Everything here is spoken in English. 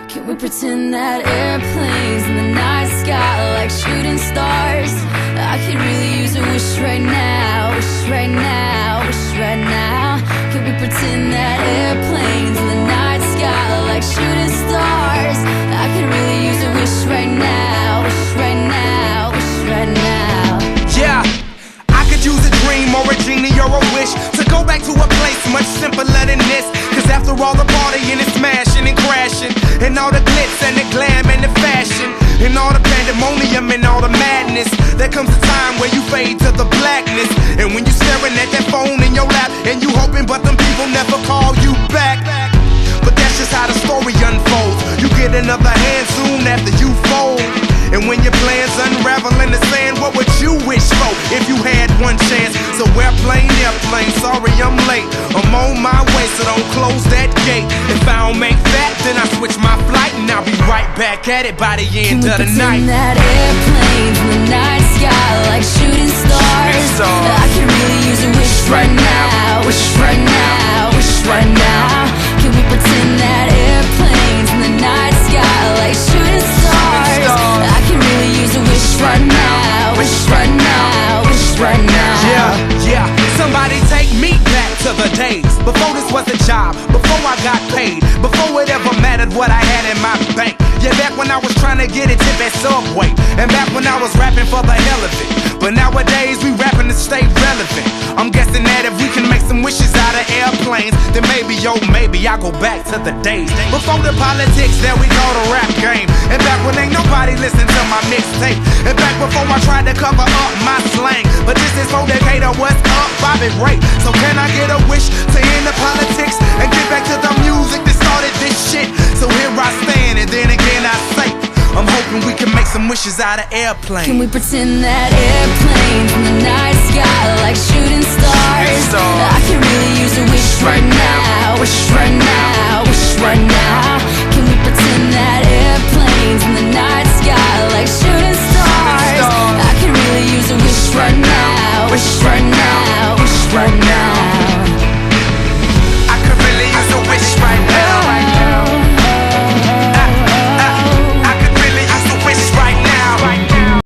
Can we pretend that airplanes in the night sky like shooting stars? I could really use a wish right now, wish right now, wish right now. Can we pretend that airplanes in the night sky like shooting stars? I could really use a wish right now, wish right now, wish right now. Yeah, I could use a dream or a genie or a wish to go back to a place much simpler than this. Cause after all the partying and smashing and crashing, and all the glitz and the glam and the fashion, and all the pandemonium and all the madness, there comes a time where you fade to the blackness. And when you staring at that phone in your lap, and you hoping but them people never call you back. But that's just how the story unfolds. You get another hand soon after you fold. And when your plans unravel in the sand, what would you wish for if you had one chance? So airplane, sorry I'm late. I'm on my way, so don't close that gate. If I don't make that, then I switch my flight, and I'll be right back at it by the end of the night. Can we pretend that airplanes in the night sky like shooting stars? I can really use a wish right now, wish right now, wish right now. Can we pretend that airplanes in the night sky like shooting stars? I can really use a wish right now, wish right now, wish right now. Yeah, somebody take me back to the days before this was a job, before I got paid, before it ever mattered what I had in my bank. Yeah, back when I was trying to get a tip at Subway, and back when I was rapping for the hell of it. But nowadays we rapping to stay relevant. I'm guessing that if we can make some wishes out of airplanes, then maybe, oh maybe I'll go back to the days before the politics that we call the rap game. And back when ain't nobody listened to my mixtape, and back before I tried to cover up my slang. But this is for Decatur, what's up, Bobby Ray? So can I get a wish to end the politics and get back to the music that started this shit? So here I stand, and then again I say, I'm hoping we can make some wishes out of airplanes. Can we pretend that airplanes in the night sky like shooting stars? I can really use a wish right now, wish